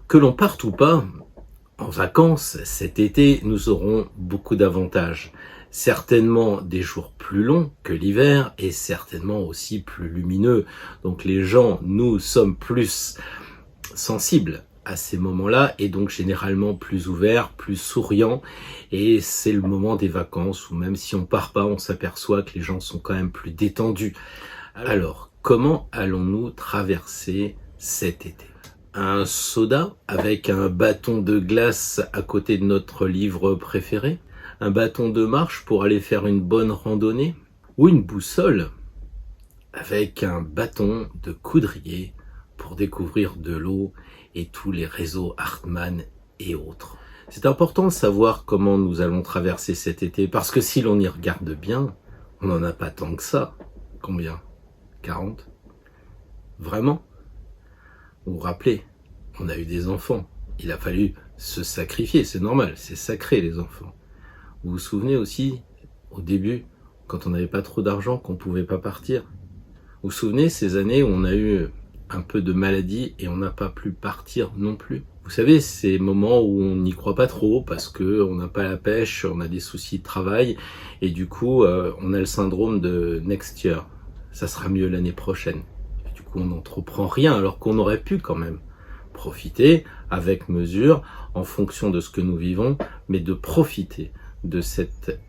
Que l'on parte ou pas en vacances cet été, nous aurons beaucoup d'avantages. Certainement des jours plus longs que l'hiver et certainement aussi plus lumineux. Donc les gens, nous sommes plus sensibles à ces moments-là et donc généralement plus ouverts, plus souriants, et c'est le moment des vacances où même si on part pas, on s'aperçoit que les gens sont quand même plus détendus. Alors, comment allons-nous traverser cet été? Un soda avec un bâton de glace à côté de notre livre préféré? Un bâton de marche pour aller faire une bonne randonnée? Ou une boussole avec un bâton de coudrier pour découvrir de l'eau et tous les réseaux Hartmann et autres? C'est important de savoir comment nous allons traverser cet été, parce que si l'on y regarde bien, on n'en a pas tant que ça. Combien? 40? Vraiment? Vous vous rappelez, on a eu des enfants, il a fallu se sacrifier, c'est normal, c'est sacré les enfants. Vous vous souvenez aussi, au début, quand on n'avait pas trop d'argent, qu'on ne pouvait pas partir? Vous vous souvenez ces années où on a eu un peu de maladie et on n'a pas pu partir non plus? Vous savez, ces moments où on n'y croit pas trop parce qu'on n'a pas la pêche, on a des soucis de travail et du coup, on a le syndrome de next year. Ça sera mieux l'année prochaine. Et du coup, on n'entreprend rien alors qu'on aurait pu quand même profiter avec mesure en fonction de ce que nous vivons, mais de profiter de cet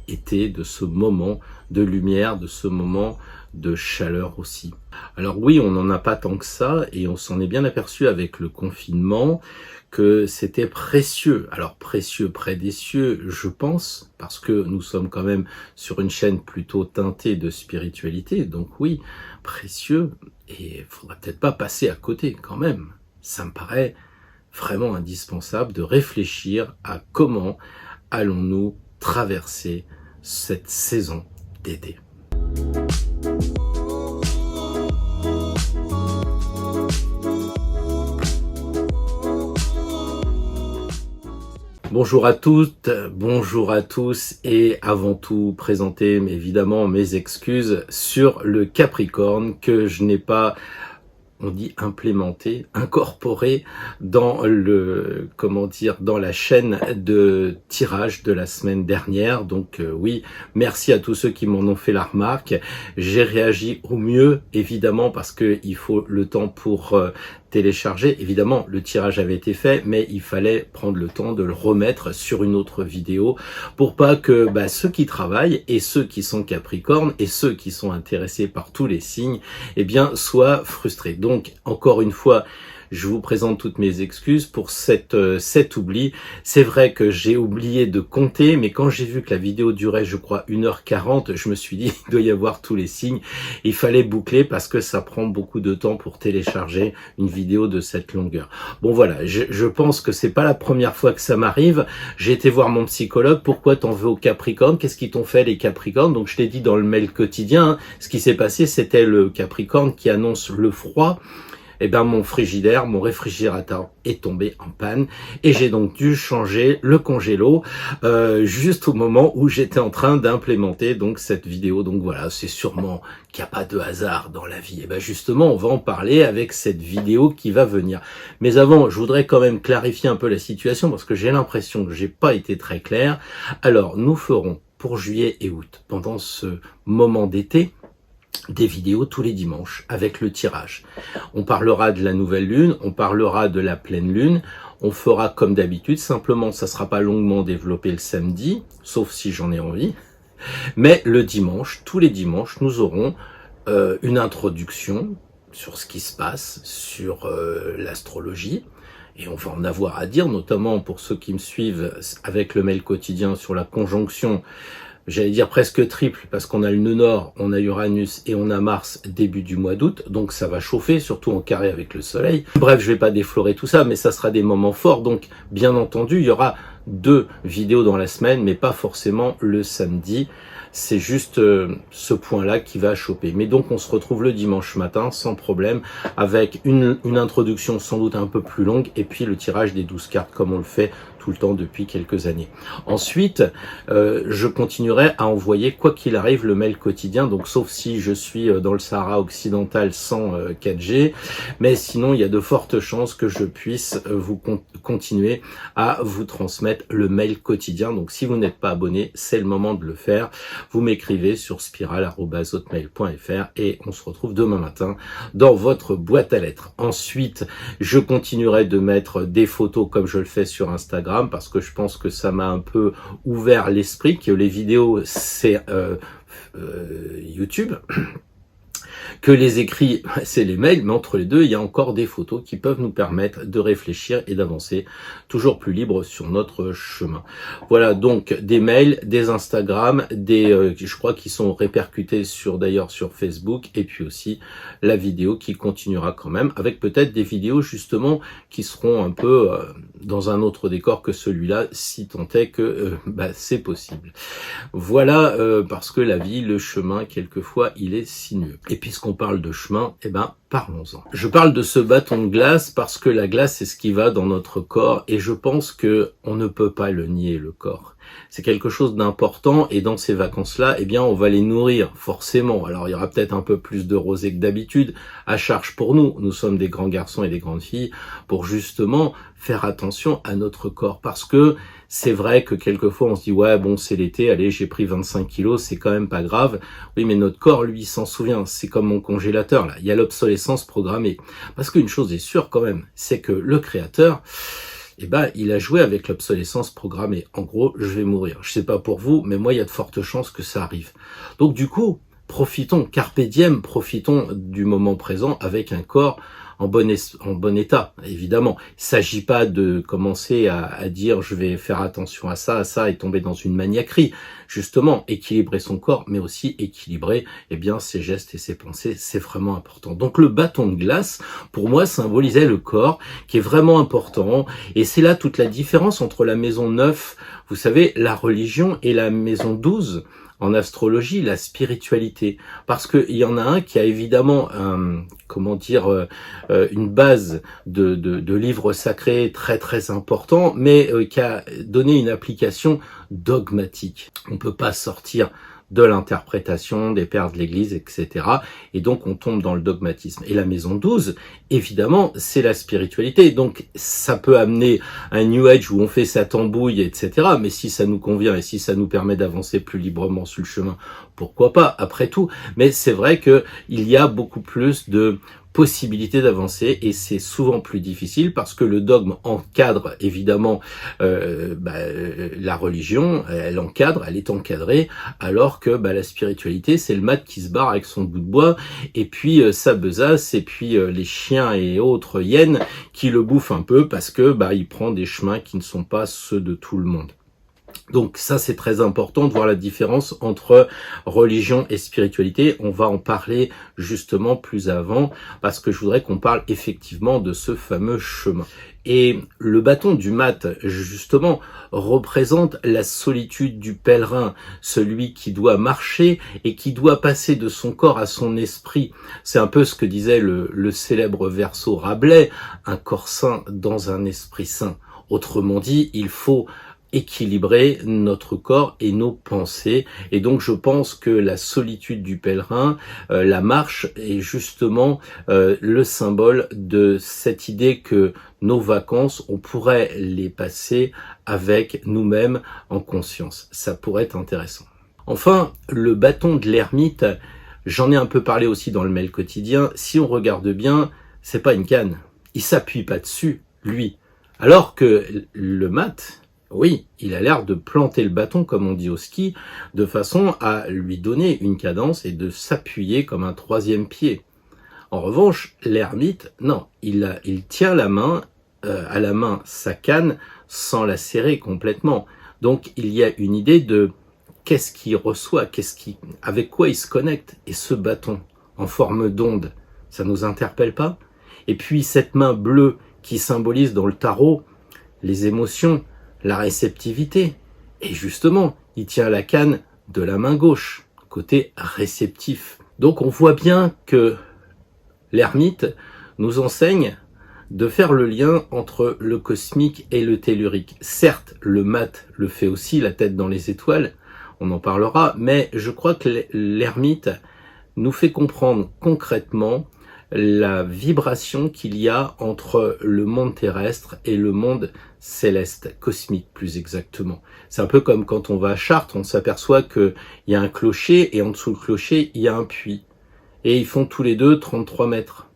été, de ce moment de lumière, de ce moment de chaleur aussi. Alors oui, on n'en a pas tant que ça et on s'en est bien aperçu avec le confinement que c'était précieux. Alors précieux près des cieux, je pense, parce que nous sommes quand même sur une chaîne plutôt teintée de spiritualité, donc oui, précieux, et il faudra peut-être pas passer à côté quand même. Ça me paraît vraiment indispensable de réfléchir à comment allons-nous traverser cette saison d'été. Bonjour à toutes, bonjour à tous et avant tout présenter évidemment mes excuses sur le Capricorne que je n'ai pas, on dit implémenté, incorporé dans le, dans la chaîne de tirage de la semaine dernière. Donc oui, merci à tous ceux qui m'en ont fait la remarque. J'ai réagi au mieux, évidemment, parce que il faut le temps pour télécharger. Évidemment, le tirage avait été fait, mais il fallait prendre le temps de le remettre sur une autre vidéo pour pas que ceux qui travaillent et ceux qui sont Capricornes et ceux qui sont intéressés par tous les signes, eh bien, soient frustrés. Donc, encore une fois, je vous présente toutes mes excuses pour cet oubli. C'est vrai que j'ai oublié de compter, mais quand j'ai vu que la vidéo durait, je crois, 1h40, je me suis dit, il doit y avoir tous les signes. Il fallait boucler parce que ça prend beaucoup de temps pour télécharger une vidéo de cette longueur. Bon voilà, je pense que c'est pas la première fois que ça m'arrive. J'ai été voir mon psychologue. Pourquoi t'en veux aux Capricornes? Qu'est-ce qu'ils t'ont fait les Capricornes? Donc je t'ai dit dans le mail quotidien, ce qui s'est passé, c'était le Capricorne qui annonce le froid. Eh ben mon frigidaire, mon réfrigérateur est tombé en panne et j'ai donc dû changer le congélo juste au moment où j'étais en train d'implémenter donc cette vidéo. Donc voilà, c'est sûrement qu'il n'y a pas de hasard dans la vie. Et ben justement, on va en parler avec cette vidéo qui va venir. Mais avant, je voudrais quand même clarifier un peu la situation parce que j'ai l'impression que j'ai pas été très clair. Alors, nous ferons pour juillet et août, pendant ce moment d'été, des vidéos tous les dimanches avec le tirage. On parlera de la nouvelle lune, on parlera de la pleine lune, on fera comme d'habitude, simplement ça sera pas longuement développé le samedi, sauf si j'en ai envie, mais le dimanche, tous les dimanches, nous aurons une introduction sur ce qui se passe, sur l'astrologie, et on va en avoir à dire, notamment pour ceux qui me suivent avec le mail quotidien sur la conjonction, j'allais dire presque triple, parce qu'on a le nœud nord, on a Uranus et on a Mars début du mois d'août, donc ça va chauffer, surtout en carré avec le soleil. Bref, je vais pas déflorer tout ça, mais ça sera des moments forts, donc bien entendu, il y aura 2 vidéos dans la semaine, mais pas forcément le samedi. C'est juste ce point-là qui va choper. Mais donc on se retrouve le dimanche matin sans problème avec une introduction sans doute un peu plus longue et puis le tirage des 12 cartes comme on le fait tout le temps depuis quelques années. Ensuite, je continuerai à envoyer quoi qu'il arrive le mail quotidien, donc sauf si je suis dans le Sahara occidental sans 4G, mais sinon il y a de fortes chances que je puisse vous continuer à vous transmettre le mail quotidien. Donc si vous n'êtes pas abonné, c'est le moment de le faire. Vous m'écrivez sur spiral@hotmail.fr et on se retrouve demain matin dans votre boîte à lettres. Ensuite, je continuerai de mettre des photos comme je le fais sur Instagram parce que je pense que ça m'a un peu ouvert l'esprit, que les vidéos c'est YouTube, que les écrits c'est les mails, mais entre les deux il y a encore des photos qui peuvent nous permettre de réfléchir et d'avancer toujours plus libre sur notre chemin. Voilà donc des mails, des Instagram, des je crois qui sont répercutés d'ailleurs sur Facebook, et puis aussi la vidéo qui continuera quand même avec peut-être des vidéos justement qui seront un peu dans un autre décor que celui-là, si tant est que c'est possible. Voilà, parce que la vie, le chemin, quelquefois, il est sinueux. Et puisqu'on parle de chemin, parlons-en. Je parle de ce bâton de glace parce que la glace, c'est ce qui va dans notre corps et je pense que on ne peut pas le nier, le corps. C'est quelque chose d'important et dans ces vacances-là, on va les nourrir, forcément. Alors, il y aura peut-être un peu plus de rosée que d'habitude, à charge pour nous. Nous sommes des grands garçons et des grandes filles pour justement faire attention à notre corps parce que c'est vrai que quelquefois on se dit ouais bon c'est l'été, allez j'ai pris 25 kilos, c'est quand même pas grave. Oui mais notre corps lui s'en souvient, c'est comme mon congélateur là, il y a l'obsolescence programmée. Parce qu'une chose est sûre quand même, c'est que le créateur, il a joué avec l'obsolescence programmée. En gros, je vais mourir. Je sais pas pour vous, mais moi il y a de fortes chances que ça arrive. Donc du coup, profitons, carpe diem, profitons du moment présent avec un corps en bon état, évidemment. Il s'agit pas de commencer à dire je vais faire attention à ça et tomber dans une maniaquerie. Justement, équilibrer son corps, mais aussi équilibrer ses gestes et ses pensées, c'est vraiment important. Donc le bâton de glace, pour moi, symbolisait le corps, qui est vraiment important. Et c'est là toute la différence entre la maison 9, vous savez, la religion, et la maison 12, en astrologie, la spiritualité, parce qu'il y en a un qui a évidemment une base de livres sacrés très très important, mais qui a donné une application dogmatique. On peut pas sortir de l'interprétation des pères de l'Église, etc. Et donc, on tombe dans le dogmatisme. Et la maison 12, évidemment, c'est la spiritualité. Donc, ça peut amener un New Age où on fait sa tambouille, etc. Mais si ça nous convient et si ça nous permet d'avancer plus librement sur le chemin, pourquoi pas, après tout. Mais c'est vrai que il y a beaucoup plus de possibilité d'avancer et c'est souvent plus difficile parce que le dogme encadre évidemment la religion, elle est encadrée, alors que la spiritualité c'est le mat qui se barre avec son bout de bois et puis sa besace et puis les chiens et autres hyènes qui le bouffent un peu parce que il prend des chemins qui ne sont pas ceux de tout le monde. Donc ça c'est très important de voir la différence entre religion et spiritualité. On va en parler justement plus avant parce que je voudrais qu'on parle effectivement de ce fameux chemin. Et le bâton du mat, justement, représente la solitude du pèlerin, celui qui doit marcher et qui doit passer de son corps à son esprit. C'est un peu ce que disait le célèbre verso Rabelais, un corps sain dans un esprit sain. Autrement dit, il faut équilibrer notre corps et nos pensées. Et donc je pense que la solitude du pèlerin, la marche est justement le symbole de cette idée que nos vacances, on pourrait les passer avec nous-mêmes en conscience. Ça pourrait être intéressant. Enfin, le bâton de l'ermite, j'en ai un peu parlé aussi dans le mail quotidien, si on regarde bien, c'est pas une canne. Il s'appuie pas dessus, lui. Alors que le mat, oui, il a l'air de planter le bâton, comme on dit au ski, de façon à lui donner une cadence et de s'appuyer comme un troisième pied. En revanche, l'ermite, non, il tient la main, à la main sa canne, sans la serrer complètement. Donc il y a une idée de qu'est-ce qu'il reçoit, avec quoi il se connecte. Et ce bâton, en forme d'onde, ça nous interpelle pas? Et puis cette main bleue qui symbolise dans le tarot les émotions, la réceptivité. Et justement, il tient la canne de la main gauche, côté réceptif. Donc on voit bien que l'ermite nous enseigne de faire le lien entre le cosmique et le tellurique. Certes, le mat le fait aussi, la tête dans les étoiles, on en parlera, mais je crois que l'ermite nous fait comprendre concrètement la vibration qu'il y a entre le monde terrestre et le monde céleste, cosmique plus exactement. C'est un peu comme quand on va à Chartres, on s'aperçoit qu'il y a un clocher et en dessous le clocher, il y a un puits. Et ils font tous les deux 33 mètres.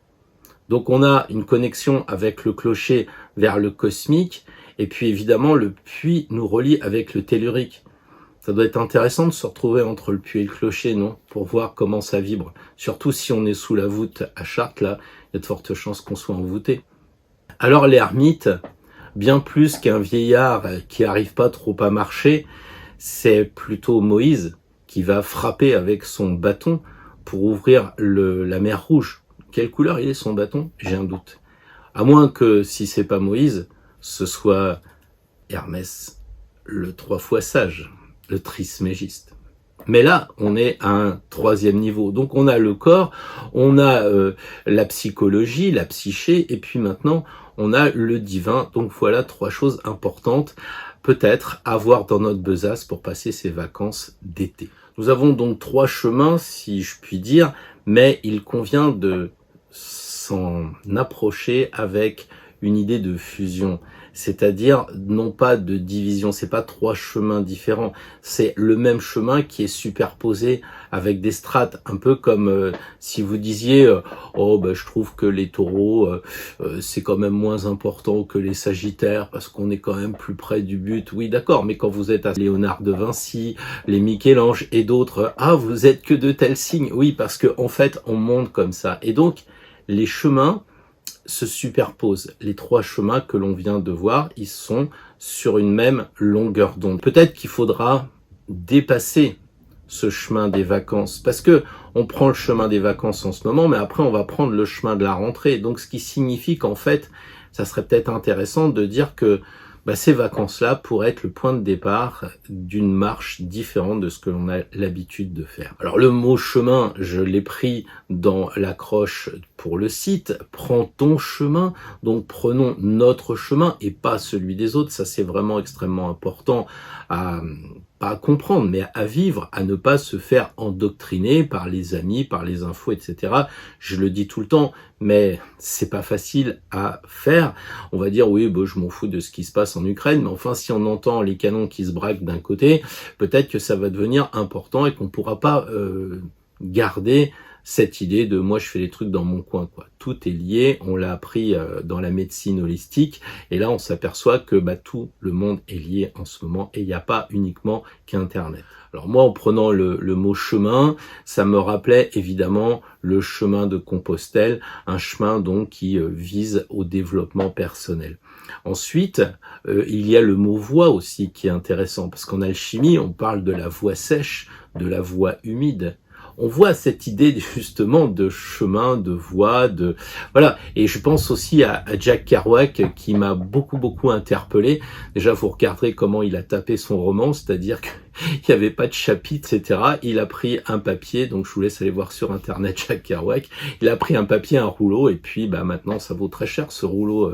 Donc on a une connexion avec le clocher vers le cosmique, et puis évidemment le puits nous relie avec le tellurique. Ça doit être intéressant de se retrouver entre le puits et le clocher, non? Pour voir comment ça vibre. Surtout si on est sous la voûte à Chartres, là, il y a de fortes chances qu'on soit envoûté. Alors l'ermite, bien plus qu'un vieillard qui n'arrive pas trop à marcher, c'est plutôt Moïse qui va frapper avec son bâton pour ouvrir la mer Rouge. Quelle couleur il est son bâton? J'ai un doute. À moins que, si c'est pas Moïse, ce soit Hermès, le 3 fois sage, le trismégiste. Mais là, on est à un 3e niveau. Donc on a le corps, on a la psychologie, la psyché, et puis maintenant, on a le divin. Donc voilà 3 choses importantes, peut-être, à voir dans notre besace pour passer ces vacances d'été. Nous avons donc 3 chemins, si je puis dire, mais il convient de s'en approcher avec une idée de fusion, c'est-à-dire non pas de division, c'est pas 3 chemins différents, c'est le même chemin qui est superposé avec des strates, un peu comme si vous disiez oh ben je trouve que les taureaux c'est quand même moins important que les sagittaires parce qu'on est quand même plus près du but. Oui d'accord, mais quand vous êtes à Léonard de Vinci, les Michel-Ange et d'autres, ah vous êtes que de tels signes, oui parce que en fait on monte comme ça, et donc les chemins se superposent. Les 3 chemins que l'on vient de voir, ils sont sur une même longueur d'onde. Peut-être qu'il faudra dépasser ce chemin des vacances, parce que on prend le chemin des vacances en ce moment, mais après on va prendre le chemin de la rentrée. Donc ce qui signifie qu'en fait, ça serait peut-être intéressant de dire que ces vacances-là pourraient être le point de départ d'une marche différente de ce que l'on a l'habitude de faire. Alors le mot chemin, je l'ai pris dans l'accroche pour le site, prends ton chemin, donc prenons notre chemin et pas celui des autres, ça c'est vraiment extrêmement important à pas à comprendre, mais à vivre, à ne pas se faire endoctriner par les amis, par les infos, etc. Je le dis tout le temps, mais c'est pas facile à faire. On va dire, oui, je m'en fous de ce qui se passe en Ukraine, mais enfin, si on entend les canons qui se braquent d'un côté, peut-être que ça va devenir important et qu'on pourra pas garder cette idée de moi je fais les trucs dans mon coin, quoi. Tout est lié, on l'a appris dans la médecine holistique, et là on s'aperçoit que tout le monde est lié en ce moment, et il n'y a pas uniquement qu'Internet. Alors moi en prenant le mot chemin, ça me rappelait évidemment le chemin de Compostelle, un chemin donc qui vise au développement personnel. Ensuite, il y a le mot voie aussi qui est intéressant, parce qu'en alchimie on parle de la voie sèche, de la voie humide. On voit cette idée justement de chemin, de voie, de voilà. Et je pense aussi à Jack Kerouac qui m'a beaucoup interpellé. Déjà, vous regarderez comment il a tapé son roman, c'est-à-dire qu'il n'y avait pas de chapitre, etc. Il a pris un papier, donc je vous laisse aller voir sur internet Jack Kerouac. Il a pris un papier, un rouleau, et puis maintenant ça vaut très cher ce rouleau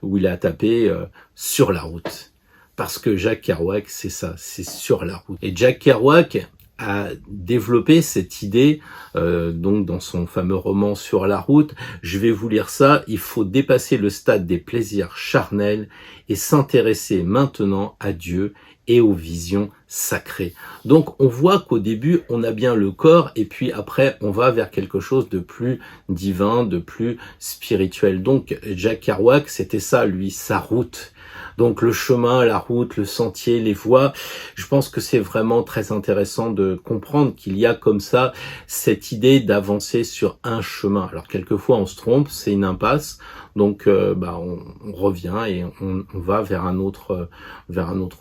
où il a tapé sur la route. Parce que Jack Kerouac, c'est ça, c'est sur la route. Et Jack Kerouac a développé cette idée donc dans son fameux roman Sur la route. Je vais vous lire ça. Il faut dépasser le stade des plaisirs charnels et s'intéresser maintenant à Dieu et aux visions sacrées. Donc on voit qu'au début on a bien le corps, et puis après on va vers quelque chose de plus divin, de plus spirituel. Donc Jack Kerouac, c'était ça lui, sa route. Donc le chemin, la route, le sentier, les voies, je pense que c'est vraiment très intéressant de comprendre qu'il y a comme ça cette idée d'avancer sur un chemin. Alors quelquefois on se trompe, c'est une impasse, donc on revient et on va vers un autre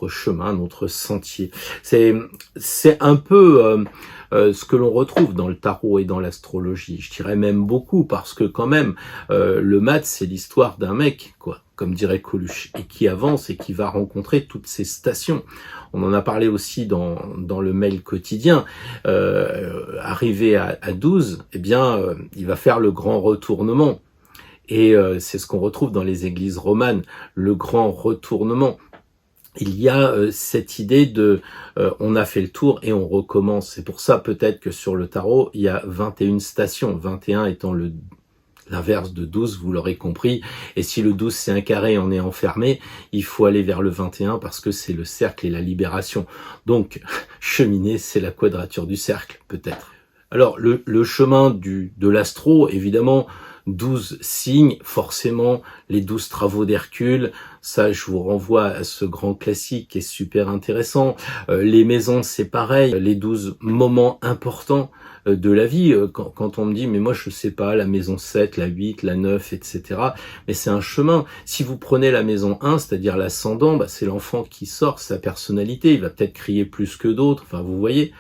chemin, un autre sentier. C'est un peu ce que l'on retrouve dans le tarot et dans l'astrologie. Je dirais même beaucoup, parce que quand même le mat c'est l'histoire d'un mec, quoi. comme dirait Coluche, et qui avance et qui va rencontrer toutes ces stations. On en a parlé aussi dans le mail quotidien. Arrivé à 12, eh bien, il va faire le grand retournement. Et c'est ce qu'on retrouve dans les églises romanes, le grand retournement. Il y a cette idée de on a fait le tour et on recommence. C'est pour ça peut-être que sur le tarot, il y a 21 stations, 21 étant l'inverse de 12, vous l'aurez compris. Et si le 12 c'est un carré, on est enfermé, il faut aller vers le 21 parce que c'est le cercle et la libération. Donc, cheminer, c'est la quadrature du cercle, peut-être. Alors, le chemin de l'astro, évidemment, 12 signes, forcément, les 12 travaux d'Hercule, ça je vous renvoie à ce grand classique qui est super intéressant. Les maisons, c'est pareil, les 12 moments importants de la vie. Quand on me dit, mais moi je sais pas, la maison 7, la 8, la 9, etc. Mais c'est un chemin. Si vous prenez la maison 1, c'est-à-dire l'ascendant, bah, c'est l'enfant qui sort, sa personnalité, il va peut-être crier plus que d'autres, enfin vous voyez.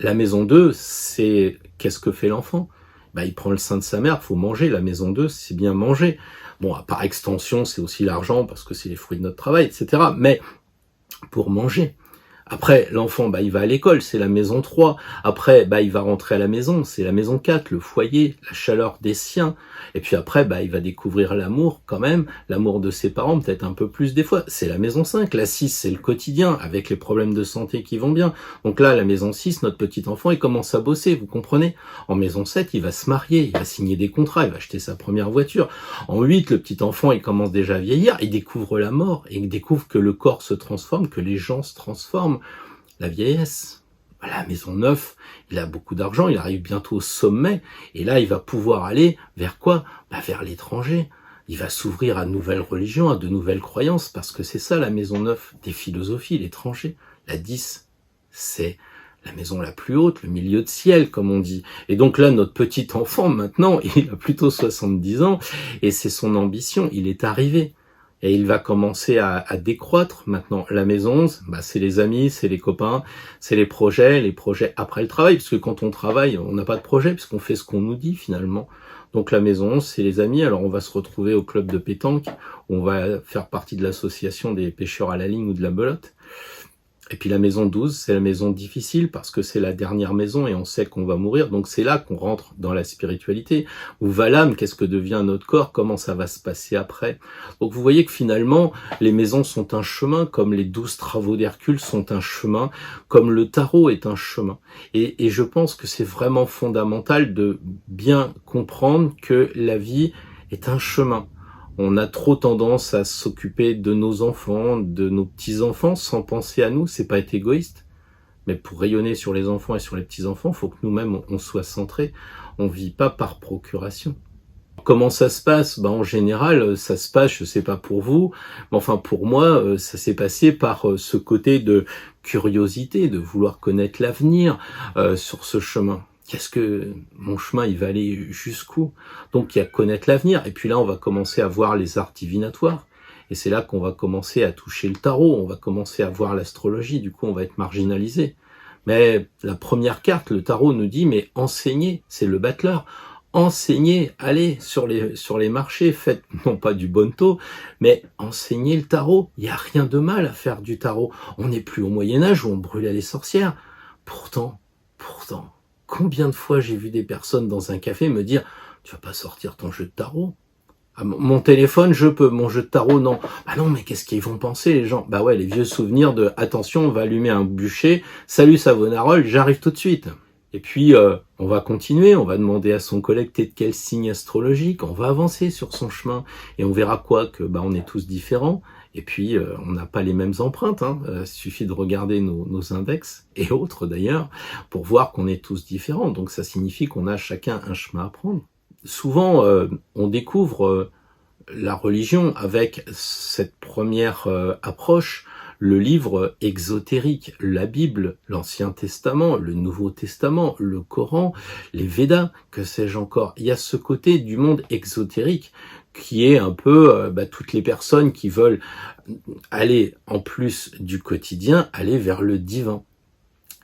La maison 2, c'est qu'est-ce que fait l'enfant? Bah, il prend le sein de sa mère, faut manger. La maison 2, c'est bien manger. Bon, par extension, c'est aussi l'argent parce que c'est les fruits de notre travail, etc. Mais pour manger. Après, l'enfant, bah, il va à l'école, c'est la maison 3. Après, bah, il va rentrer à la maison, c'est la maison 4, le foyer, la chaleur des siens. Et puis après, bah, il va découvrir l'amour quand même, l'amour de ses parents, peut-être un peu plus des fois. C'est la maison 5. La 6, c'est le quotidien, avec les problèmes de santé qui vont bien. Donc là, la maison 6, notre petit enfant, il commence à bosser, vous comprenez? En maison 7, il va se marier, il va signer des contrats, il va acheter sa première voiture. En 8, le petit enfant, il commence déjà à vieillir, il découvre la mort, et il découvre que le corps se transforme, que les gens se transforment. La vieillesse, la maison 9, il a beaucoup d'argent, il arrive bientôt au sommet, et là il va pouvoir aller vers quoi? Bah, vers l'étranger. Il va s'ouvrir à de nouvelles religions, à de nouvelles croyances, parce que c'est ça la maison 9, des philosophies, l'étranger. La 10, c'est la maison la plus haute, le milieu de ciel, comme on dit. Et donc là, notre petit enfant, maintenant, il a plutôt 70 ans, et c'est son ambition, il est arrivé. Et il va commencer à décroître. Maintenant, la maison 11, bah, c'est les amis, c'est les copains, c'est les projets après le travail, parce que quand on travaille, on n'a pas de projet, puisqu'on fait ce qu'on nous dit finalement. Donc la maison 11, c'est les amis. Alors on va se retrouver au club de pétanque, on va faire partie de l'association des pêcheurs à la ligne ou de la belote. Et puis la maison 12, c'est la maison difficile parce que c'est la dernière maison et on sait qu'on va mourir. Donc c'est là qu'on rentre dans la spiritualité. Où va l'âme? Qu'est-ce que devient notre corps? Comment ça va se passer après? Donc vous voyez que finalement, les maisons sont un chemin, comme les 12 travaux d'Hercule sont un chemin, comme le tarot est un chemin. Et je pense que c'est vraiment fondamental de bien comprendre que la vie est un chemin. On a trop tendance à s'occuper de nos enfants, de nos petits-enfants, sans penser à nous. C'est pas être égoïste. Mais pour rayonner sur les enfants et sur les petits-enfants, il faut que nous-mêmes, on soit centrés. On vit pas par procuration. Comment ça se passe? En général, ça se passe, je sais pas pour vous, mais enfin pour moi, ça s'est passé par ce côté de curiosité, de vouloir connaître l'avenir sur ce chemin. Qu'est-ce que mon chemin, il va aller jusqu'où? Donc il y a connaître l'avenir. Et puis là, on va commencer à voir les arts divinatoires. Et c'est là qu'on va commencer à toucher le tarot. On va commencer à voir l'astrologie. Du coup, on va être marginalisé. Mais la première carte, le tarot nous dit, mais enseignez, c'est le battleur. Enseignez, allez sur les marchés, faites non pas du bonneteau, mais enseignez le tarot. Il n'y a rien de mal à faire du tarot. On n'est plus au Moyen-Âge où on brûlait les sorcières. Pourtant, combien de fois j'ai vu des personnes dans un café me dire « Tu vas pas sortir ton jeu de tarot ?» Ah, mon téléphone, je peux. Mon jeu de tarot, non. Ah non, mais qu'est-ce qu'ils vont penser, les gens? Bah ouais, les vieux souvenirs de « Attention, on va allumer un bûcher. Salut Savonarole, j'arrive tout de suite. » Et puis, on va continuer. On va demander à son collègue « T'es de quel signe astrologique ?» On va avancer sur son chemin. Et on verra quoi? Que on est tous différents. Et puis, on n'a pas les mêmes empreintes. Il suffit de regarder nos index, et autres d'ailleurs, pour voir qu'on est tous différents. Donc ça signifie qu'on a chacun un chemin à prendre. Souvent, on découvre la religion avec cette première approche, le livre exotérique, la Bible, l'Ancien Testament, le Nouveau Testament, le Coran, les Védas, que sais-je encore. Il y a ce côté du monde exotérique qui est un peu toutes les personnes qui veulent aller, en plus du quotidien, aller vers le divin.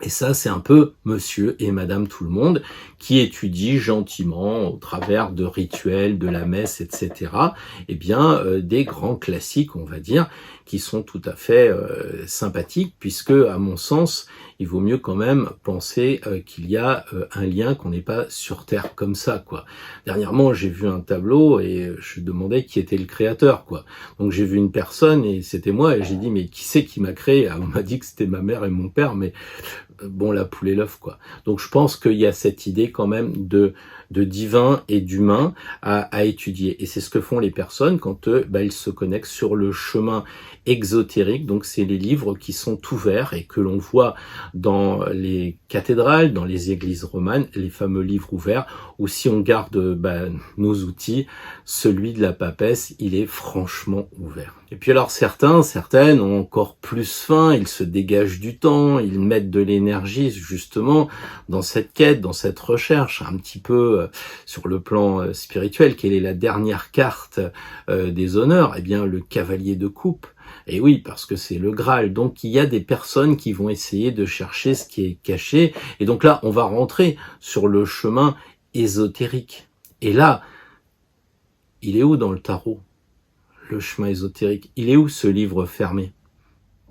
Et ça, c'est un peu monsieur et madame tout le monde qui étudient gentiment au travers de rituels, de la messe, etc. Eh bien, des grands classiques, on va dire, qui sont tout à fait sympathiques, puisque, à mon sens, il vaut mieux quand même penser qu'il y a un lien, qu'on n'est pas sur Terre comme ça, quoi. Dernièrement, j'ai vu un tableau et je demandais qui était le créateur, quoi. Donc j'ai vu une personne et c'était moi et j'ai dit mais qui c'est qui m'a créé? On m'a dit que c'était ma mère et mon père, mais bon, la poule et l'œuf, quoi. Donc je pense qu'il y a cette idée quand même de divin et d'humain à étudier. Et c'est ce que font les personnes quand ils se connectent sur le chemin exotérique. Donc c'est les livres qui sont ouverts et que l'on voit dans les cathédrales, dans les églises romanes, les fameux livres ouverts, où si on garde nos outils, celui de la papesse, il est franchement ouvert. Et puis alors certaines ont encore plus faim, ils se dégagent du temps, ils mettent de l'énergie justement dans cette quête, dans cette recherche, un petit peu sur le plan spirituel. Quelle est la dernière carte des honneurs? Eh bien le cavalier de coupe. Et oui, parce que c'est le Graal. Donc il y a des personnes qui vont essayer de chercher ce qui est caché. Et donc là, on va rentrer sur le chemin ésotérique. Et là, il est où dans le tarot? Le chemin ésotérique. Il est où ce livre fermé?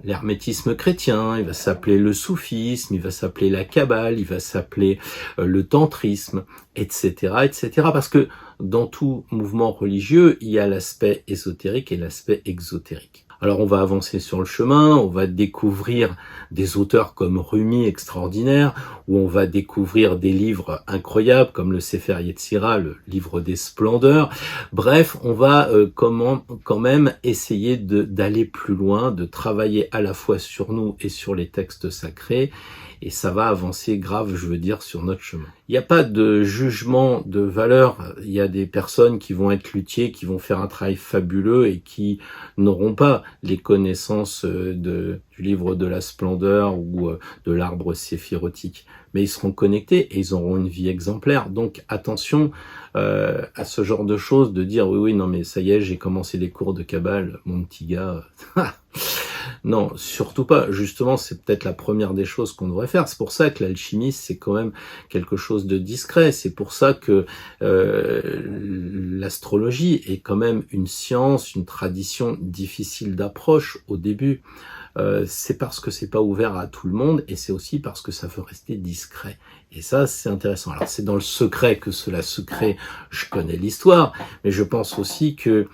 L'hermétisme chrétien, il va s'appeler le soufisme, il va s'appeler la kabbale, il va s'appeler le tantrisme, etc., etc. Parce que dans tout mouvement religieux, il y a l'aspect ésotérique et l'aspect exotérique. Alors on va avancer sur le chemin, on va découvrir des auteurs comme Rumi, extraordinaire, où on va découvrir des livres incroyables comme le Sefer Yetzira, le livre des splendeurs. Bref, on va quand même essayer d'aller plus loin, de travailler à la fois sur nous et sur les textes sacrés, et ça va avancer grave, je veux dire, sur notre chemin. Il n'y a pas de jugement de valeur, il y a des personnes qui vont être luthiers, qui vont faire un travail fabuleux et qui n'auront pas les connaissances du livre de la splendeur ou de l'arbre séphirotique, mais ils seront connectés et ils auront une vie exemplaire. Donc attention à ce genre de choses, de dire oui, non mais ça y est, j'ai commencé des cours de Kabbale, mon petit gars. Non, surtout pas. Justement, c'est peut-être la première des choses qu'on devrait faire. C'est pour ça que l'alchimie, c'est quand même quelque chose de discret. C'est pour ça que l'astrologie est quand même une science, une tradition difficile d'approche au début. C'est parce que c'est pas ouvert à tout le monde et c'est aussi parce que ça veut rester discret. Et ça, c'est intéressant. Alors, c'est dans le secret que cela se crée. Je connais l'histoire, mais je pense aussi que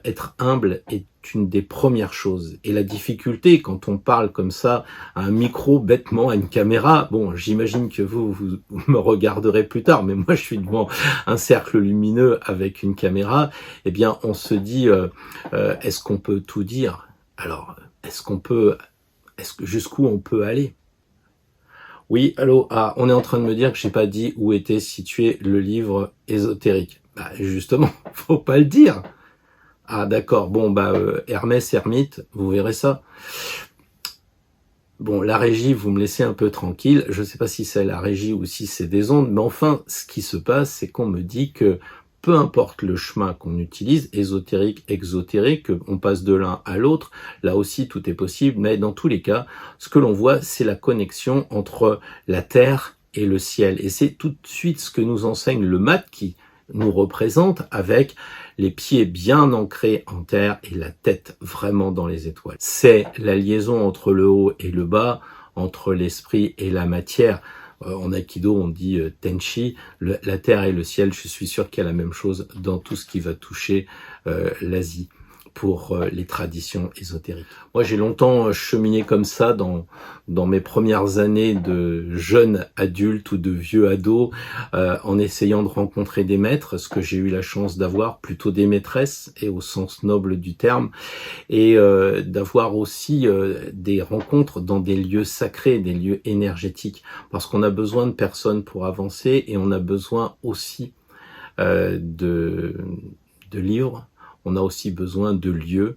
être humble est une des premières choses. Et la difficulté, quand on parle comme ça à un micro, bêtement, à une caméra, bon, j'imagine que vous me regarderez plus tard, mais moi, je suis devant un cercle lumineux avec une caméra, eh bien, on se dit, est-ce qu'on peut tout dire? Alors, jusqu'où on peut aller? Oui, allô, on est en train de me dire que j'ai pas dit où était situé le livre ésotérique. Bah, justement, faut pas le dire. Ah, d'accord, bon, Hermès, Hermite, vous verrez ça. Bon, la régie, vous me laissez un peu tranquille. Je sais pas si c'est la régie ou si c'est des ondes, mais enfin, ce qui se passe, c'est qu'on me dit que peu importe le chemin qu'on utilise, ésotérique, exotérique, on passe de l'un à l'autre, là aussi tout est possible, mais dans tous les cas, ce que l'on voit, c'est la connexion entre la terre et le ciel. Et c'est tout de suite ce que nous enseigne le mat qui nous représente avec les pieds bien ancrés en terre et la tête vraiment dans les étoiles. C'est la liaison entre le haut et le bas, entre l'esprit et la matière. En Aikido, on dit Tenchi, la terre et le ciel. Je suis sûr qu'il y a la même chose dans tout ce qui va toucher l'Asie pour les traditions ésotériques. Moi, j'ai longtemps cheminé comme ça dans mes premières années de jeune adulte ou de vieux ado, en essayant de rencontrer des maîtres, ce que j'ai eu la chance d'avoir, plutôt des maîtresses, et au sens noble du terme, et d'avoir aussi des rencontres dans des lieux sacrés, des lieux énergétiques, parce qu'on a besoin de personnes pour avancer, et on a besoin aussi de livres. On a aussi besoin de lieux,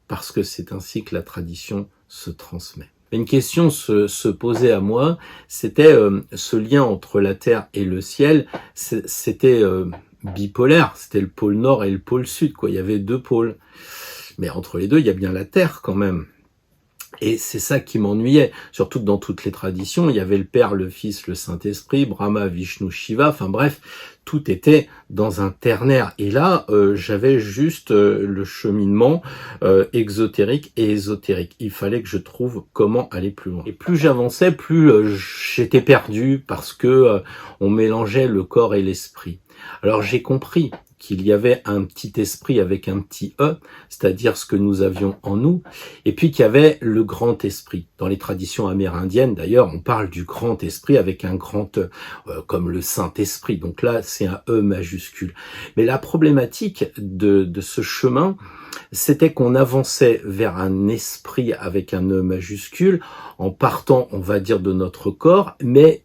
parce que c'est ainsi que la tradition se transmet. Une question se posait à moi, c'était ce lien entre la terre et le ciel, c'était bipolaire, c'était le pôle nord et le pôle sud, quoi. Il y avait deux pôles. Mais entre les deux, il y a bien la terre quand même. Et c'est ça qui m'ennuyait, surtout que dans toutes les traditions, il y avait le Père, le Fils, le Saint-Esprit, Brahma, Vishnu, Shiva, enfin bref, tout était dans un ternaire. Et là, j'avais juste le cheminement exotérique et ésotérique. Il fallait que je trouve comment aller plus loin. Et plus j'avançais, plus j'étais perdu parce que on mélangeait le corps et l'esprit. Alors j'ai compris qu'il y avait un petit esprit avec un petit E, c'est-à-dire ce que nous avions en nous, et puis qu'il y avait le grand esprit. Dans les traditions amérindiennes, d'ailleurs, on parle du grand esprit avec un grand E, comme le Saint-Esprit. Donc là, c'est un E majuscule. Mais la problématique de ce chemin, c'était qu'on avançait vers un esprit avec un E majuscule, en partant, on va dire, de notre corps, mais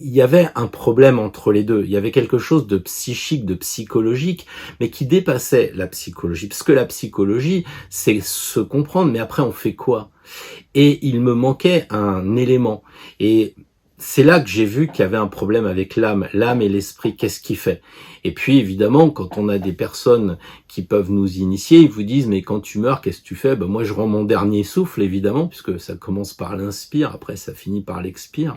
il y avait un problème entre les deux. Il y avait quelque chose de psychique, de psychologique, mais qui dépassait la psychologie. Parce que la psychologie, c'est se comprendre, mais après on fait quoi? Et il me manquait un élément. Et c'est là que j'ai vu qu'il y avait un problème avec l'âme. L'âme et l'esprit, qu'est-ce qu'il fait? Et puis évidemment, quand on a des personnes qui peuvent nous initier, ils vous disent, mais quand tu meurs, qu'est-ce que tu fais? Ben moi, je rends mon dernier souffle, évidemment, puisque ça commence par l'inspire, après ça finit par l'expire.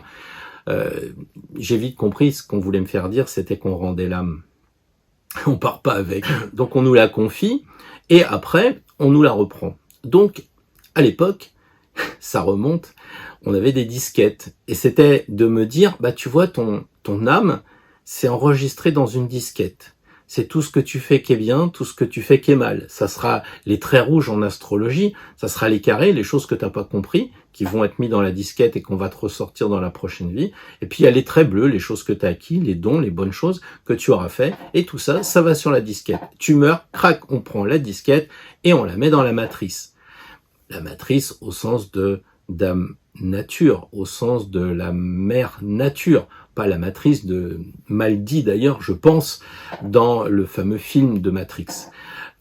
J'ai vite compris ce qu'on voulait me faire dire, c'était qu'on rendait l'âme. On part pas avec. Donc on nous la confie et après on nous la reprend. Donc à l'époque, ça remonte, on avait des disquettes et c'était de me dire, bah tu vois ton âme, c'est enregistré dans une disquette. C'est tout ce que tu fais qui est bien, tout ce que tu fais qui est mal. Ça sera les traits rouges en astrologie, ça sera les carrés, les choses que tu n'as pas compris, qui vont être mis dans la disquette et qu'on va te ressortir dans la prochaine vie. Et puis il y a les traits bleus, les choses que tu as acquis, les dons, les bonnes choses que tu auras fait. Et tout ça, ça va sur la disquette. Tu meurs, crac, on prend la disquette et on la met dans la matrice. La matrice au sens de Dame Nature, au sens de la mère nature, pas la matrice de mal dit d'ailleurs, je pense, dans le fameux film de Matrix.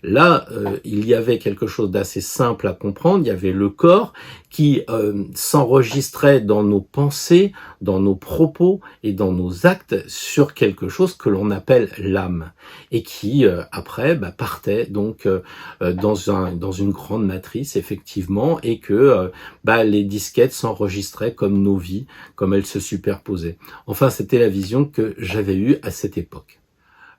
Là, il y avait quelque chose d'assez simple à comprendre. Il y avait le corps qui s'enregistrait dans nos pensées, dans nos propos et dans nos actes sur quelque chose que l'on appelle l'âme et qui après partait donc dans une grande matrice effectivement et que les disquettes s'enregistraient comme nos vies, comme elles se superposaient. Enfin, c'était la vision que j'avais eue à cette époque.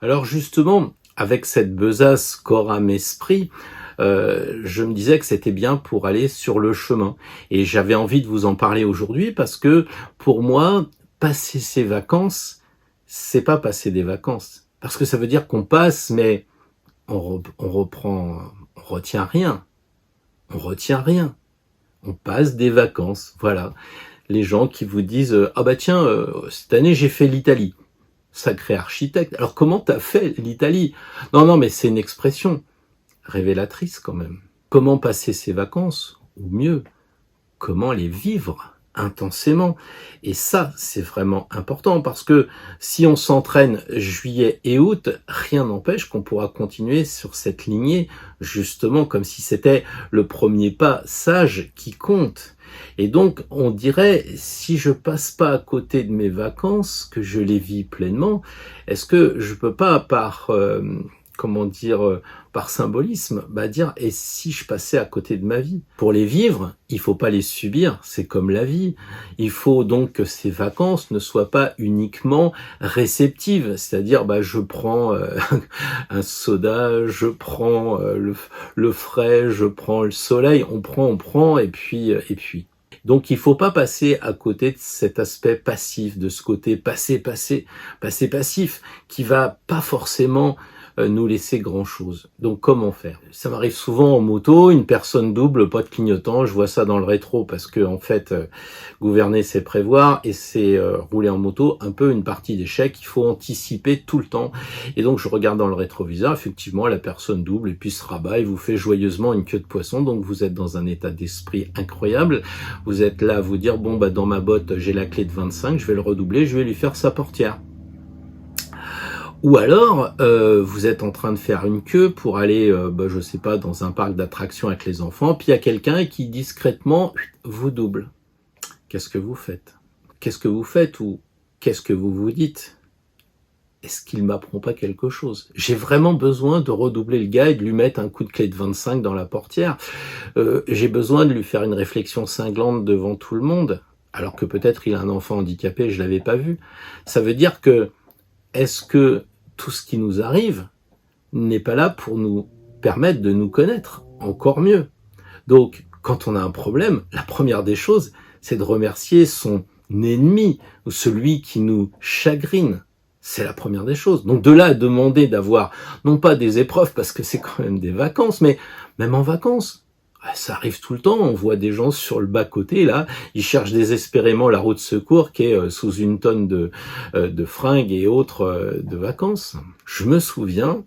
Alors justement, avec cette besace corps, âme, esprit, je me disais que c'était bien pour aller sur le chemin. Et j'avais envie de vous en parler aujourd'hui parce que pour moi, passer ses vacances, c'est pas passer des vacances. Parce que ça veut dire qu'on passe, mais on retient rien. On retient rien. On passe des vacances, voilà. Les gens qui vous disent « Ah bah tiens, cette année j'ai fait l'Italie ». Sacré architecte. Alors comment t'as fait l'Italie? Non, mais c'est une expression révélatrice quand même. Comment passer ses vacances? Ou mieux, comment les vivre intensément? Et ça, c'est vraiment important parce que si on s'entraîne juillet et août, rien n'empêche qu'on pourra continuer sur cette lignée, justement comme si c'était le premier pas sage qui compte. Et donc, on dirait, si je passe pas à côté de mes vacances, que je les vis pleinement, est-ce que je peux pas par, par symbolisme, dire, et si je passais à côté de ma vie? Pour les vivre, il faut pas les subir, c'est comme la vie. Il faut donc que ces vacances ne soient pas uniquement réceptives, c'est-à-dire, je prends un soda, je prends le frais, je prends le soleil, on prend, et puis. Donc il faut pas passer à côté de cet aspect passif, de ce côté passé passif, qui va pas forcément nous laisser grand chose. Donc comment faire? Ça m'arrive souvent en moto, une personne double, pas de clignotant, je vois ça dans le rétro parce que en fait gouverner c'est prévoir et c'est rouler en moto un peu une partie d'échec, il faut anticiper tout le temps. Et donc je regarde dans le rétroviseur, effectivement la personne double et puis se rabat et vous fait joyeusement une queue de poisson, donc vous êtes dans un état d'esprit incroyable, vous êtes là à vous dire bon dans ma botte j'ai la clé de 25, je vais le redoubler, je vais lui faire sa portière. Ou alors, vous êtes en train de faire une queue pour aller, je sais pas, dans un parc d'attractions avec les enfants, puis il y a quelqu'un qui discrètement vous double. Qu'est-ce que vous faites? Qu'est-ce que vous faites ou qu'est-ce que vous vous dites? est-ce qu'il m'apprend pas quelque chose? J'ai vraiment besoin de redoubler le gars et de lui mettre un coup de clé de 25 dans la portière. J'ai besoin de lui faire une réflexion cinglante devant tout le monde, alors que peut-être il a un enfant handicapé et je l'avais pas vu. Ça veut dire que, est-ce que tout ce qui nous arrive n'est pas là pour nous permettre de nous connaître encore mieux? Donc, quand on a un problème, la première des choses, c'est de remercier son ennemi ou celui qui nous chagrine. C'est la première des choses. Donc de là à demander d'avoir, non pas des épreuves, parce que c'est quand même des vacances, mais même en vacances, ça arrive tout le temps. On voit des gens sur le bas-côté, là, ils cherchent désespérément la roue de secours qui est sous une tonne de fringues et autres de vacances. Je me souviens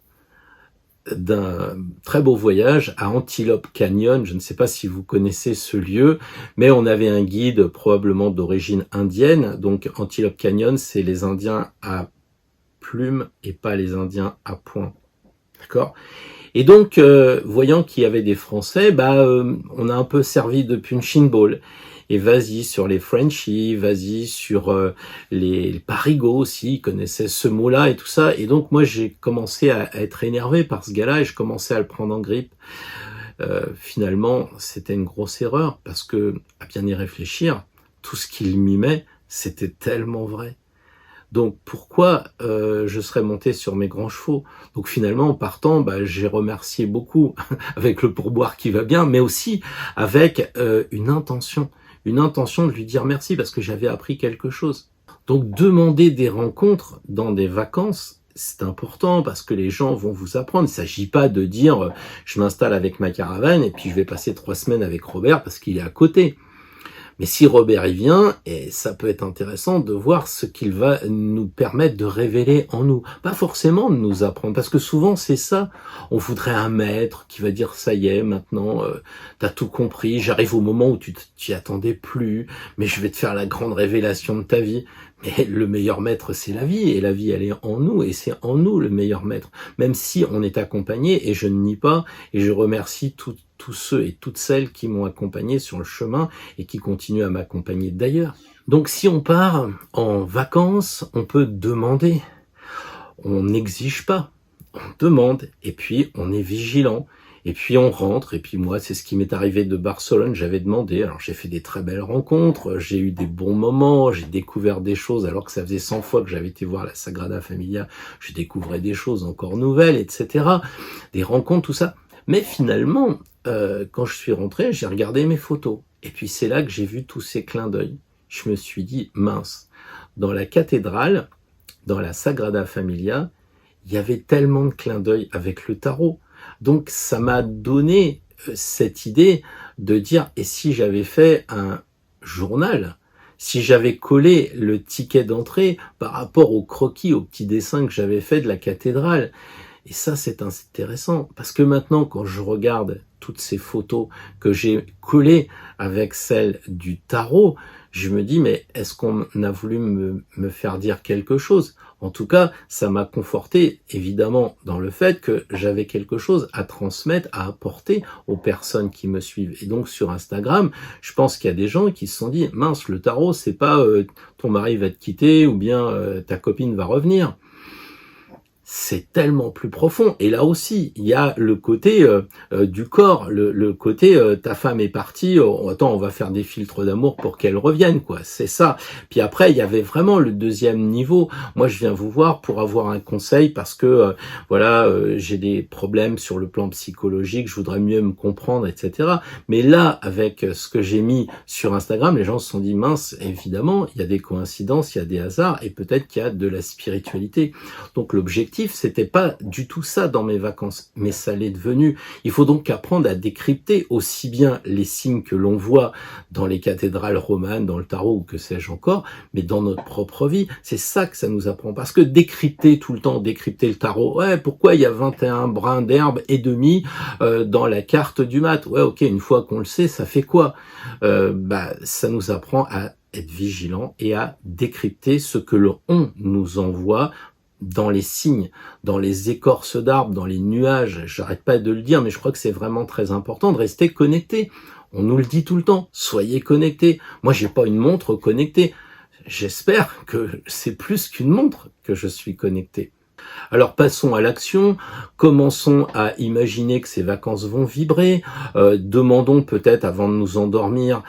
d'un très beau voyage à Antelope Canyon. Je ne sais pas si vous connaissez ce lieu, mais on avait un guide probablement d'origine indienne. Donc Antelope Canyon, c'est les Indiens à plumes et pas les Indiens à poing. D'accord ? Et donc, voyant qu'il y avait des Français, on a un peu servi de punching ball. Et vas-y sur les Frenchies, vas-y sur les parigots aussi, ils connaissaient ce mot-là et tout ça. Et donc moi j'ai commencé à être énervé par ce gars-là et je commençais à le prendre en grippe. Finalement, c'était une grosse erreur parce que, à bien y réfléchir, tout ce qu'il mimait, c'était tellement vrai. Donc pourquoi je serais monté sur mes grands chevaux? Donc finalement en partant, j'ai remercié beaucoup avec le pourboire qui va bien, mais aussi avec une intention de lui dire merci parce que j'avais appris quelque chose. Donc demander des rencontres dans des vacances, c'est important parce que les gens vont vous apprendre. Il ne s'agit pas de dire je m'installe avec ma caravane et puis je vais passer 3 semaines avec Robert parce qu'il est à côté. Mais si Robert y vient, et ça peut être intéressant de voir ce qu'il va nous permettre de révéler en nous. Pas forcément de nous apprendre, parce que souvent c'est ça. On voudrait un maître qui va dire ça y est, maintenant t'as tout compris, j'arrive au moment où tu t'y attendais plus, mais je vais te faire la grande révélation de ta vie. Mais le meilleur maître c'est la vie, et la vie elle est en nous, et c'est en nous le meilleur maître. Même si on est accompagné, et je ne nie pas, et je remercie tous ceux et toutes celles qui m'ont accompagné sur le chemin et qui continuent à m'accompagner d'ailleurs. Donc si on part en vacances, on peut demander. On n'exige pas, on demande et puis on est vigilant. Et puis on rentre, et puis moi c'est ce qui m'est arrivé de Barcelone, j'avais demandé, alors j'ai fait des très belles rencontres, j'ai eu des bons moments, j'ai découvert des choses, alors que ça faisait 100 fois que j'avais été voir la Sagrada Familia, je découvrais des choses encore nouvelles, etc. Des rencontres, tout ça. Mais finalement, quand je suis rentré, j'ai regardé mes photos. Et puis c'est là que j'ai vu tous ces clins d'œil. Je me suis dit, mince, dans la cathédrale, dans la Sagrada Familia, il y avait tellement de clins d'œil avec le tarot. Donc ça m'a donné cette idée de dire, et si j'avais fait un journal, si j'avais collé le ticket d'entrée par rapport au croquis, au petit dessin que j'avais fait de la cathédrale. Et ça, c'est intéressant, parce que maintenant, quand je regarde toutes ces photos que j'ai collées avec celles du tarot, je me dis, mais est-ce qu'on a voulu me faire dire quelque chose? En tout cas, ça m'a conforté, évidemment, dans le fait que j'avais quelque chose à transmettre, à apporter aux personnes qui me suivent. Et donc, sur Instagram, je pense qu'il y a des gens qui se sont dit, mince, le tarot, c'est pas ton mari va te quitter ou bien ta copine va revenir. C'est tellement plus profond. Et là aussi, il y a le côté du corps, le côté ta femme est partie, attends, on va faire des filtres d'amour pour qu'elle revienne, quoi. C'est ça. Puis après, il y avait vraiment le deuxième niveau. Moi, je viens vous voir pour avoir un conseil parce que j'ai des problèmes sur le plan psychologique, je voudrais mieux me comprendre, etc. Mais là, avec ce que j'ai mis sur Instagram, les gens se sont dit mince, évidemment, il y a des coïncidences, il y a des hasards et peut-être qu'il y a de la spiritualité. Donc l'objectif, c'était pas du tout ça dans mes vacances, mais ça l'est devenu. Il faut donc apprendre à décrypter aussi bien les signes que l'on voit dans les cathédrales romanes, dans le tarot ou que sais-je encore, mais dans notre propre vie. C'est ça que ça nous apprend. Parce que décrypter tout le temps, décrypter le tarot, ouais, pourquoi il y a 21 brins d'herbe et demi dans la carte du mat? Ouais, ok, une fois qu'on le sait, ça fait quoi? Ça nous apprend à être vigilant et à décrypter ce que l'on nous envoie dans les signes, dans les écorces d'arbres, dans les nuages. J'arrête pas de le dire, mais je crois que c'est vraiment très important de rester connecté. On nous le dit tout le temps, soyez connectés. Moi, j'ai pas une montre connectée. j'espère que c'est plus qu'une montre que je suis connecté. Alors passons à l'action, commençons à imaginer que ces vacances vont vibrer, demandons peut-être avant de nous endormir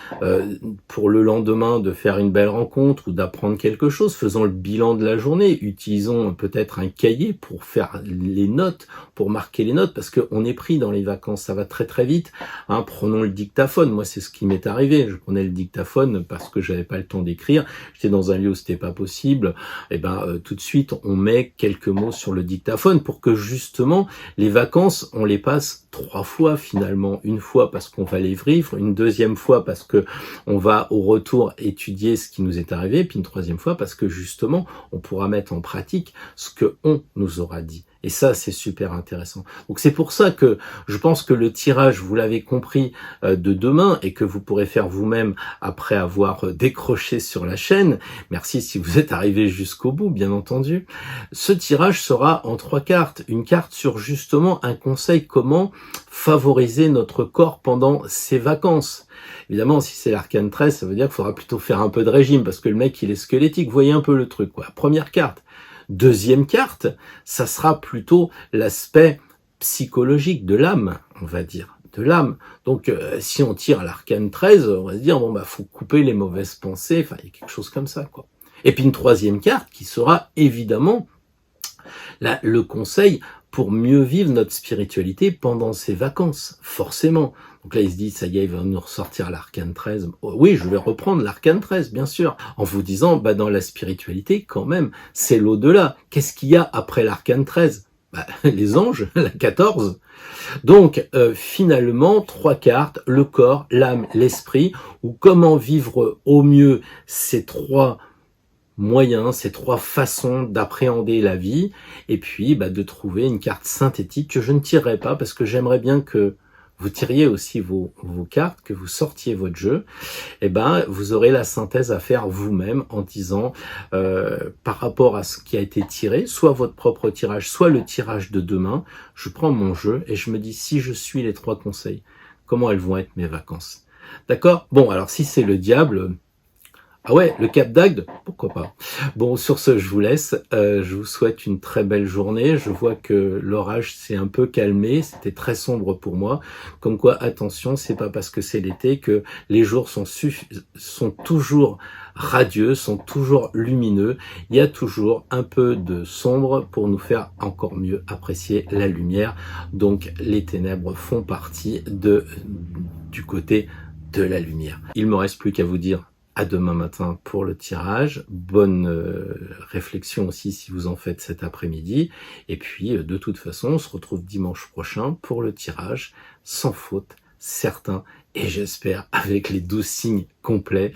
pour le lendemain de faire une belle rencontre ou d'apprendre quelque chose, faisons le bilan de la journée, utilisons peut-être un cahier pour faire les notes, pour marquer les notes, parce qu'on est pris dans les vacances, ça va très très vite, hein, prenons le dictaphone, moi c'est ce qui m'est arrivé, je prenais le dictaphone parce que j'avais pas le temps d'écrire, j'étais dans un lieu où c'était pas possible, et tout de suite on met quelques mots sur le dictaphone pour que justement les vacances on les passe 3 fois finalement, une fois parce qu'on va les vivre, une deuxième fois parce que on va au retour étudier ce qui nous est arrivé, puis une troisième fois parce que justement on pourra mettre en pratique ce que on nous aura dit. Et ça, c'est super intéressant. Donc c'est pour ça que je pense que le tirage, vous l'avez compris, de demain et que vous pourrez faire vous-même après avoir décroché sur la chaîne. Merci si vous êtes arrivé jusqu'au bout, bien entendu. Ce tirage sera en 3 cartes. Une carte sur justement un conseil comment favoriser notre corps pendant ces vacances. Évidemment, si c'est l'arcane 13, ça veut dire qu'il faudra plutôt faire un peu de régime parce que le mec, il est squelettique. Vous voyez un peu le truc, quoi. Première carte. Deuxième carte, ça sera plutôt l'aspect psychologique de l'âme, on va dire, de l'âme. Donc, si on tire l'arcane 13, on va se dire, faut couper les mauvaises pensées, enfin, il y a quelque chose comme ça, quoi. Et puis une troisième carte qui sera évidemment le conseil pour mieux vivre notre spiritualité pendant ces vacances, forcément. Donc là, il se dit, ça y est, il va nous ressortir l'arcane 13. Oui, je vais reprendre l'arcane 13, bien sûr, en vous disant, dans la spiritualité, quand même, c'est l'au-delà. Qu'est-ce qu'il y a après l'arcane 13 ? Les anges, la 14. Donc, finalement, 3 cartes, le corps, l'âme, l'esprit, ou comment vivre au mieux ces 3 moyens, ces 3 façons d'appréhender la vie, et puis de trouver une carte synthétique que je ne tirerai pas, parce que j'aimerais bien que vous tiriez aussi vos cartes, que vous sortiez votre jeu, vous aurez la synthèse à faire vous-même en disant, par rapport à ce qui a été tiré, soit votre propre tirage, soit le tirage de demain, je prends mon jeu et je me dis, si je suis les 3 conseils, comment elles vont être mes vacances? D'accord? Bon, alors si c'est le diable... Ah ouais, le Cap d'Agde, pourquoi pas. Bon, sur ce, je vous laisse. Je vous souhaite une très belle journée. Je vois que l'orage s'est un peu calmé. C'était très sombre pour moi. Comme quoi, attention, c'est pas parce que c'est l'été que les jours sont toujours radieux, sont toujours lumineux. Il y a toujours un peu de sombre pour nous faire encore mieux apprécier la lumière. Donc, les ténèbres font partie du côté de la lumière. Il me reste plus qu'à vous dire à demain matin pour le tirage. Bonne réflexion aussi si vous en faites cet après-midi. Et puis, de toute façon, on se retrouve dimanche prochain pour le tirage, sans faute, certain, et j'espère avec les 12 signes complets.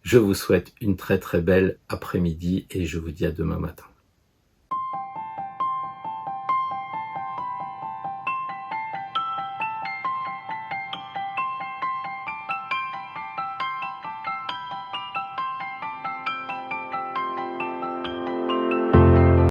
Je vous souhaite une très très belle après-midi et je vous dis à demain matin.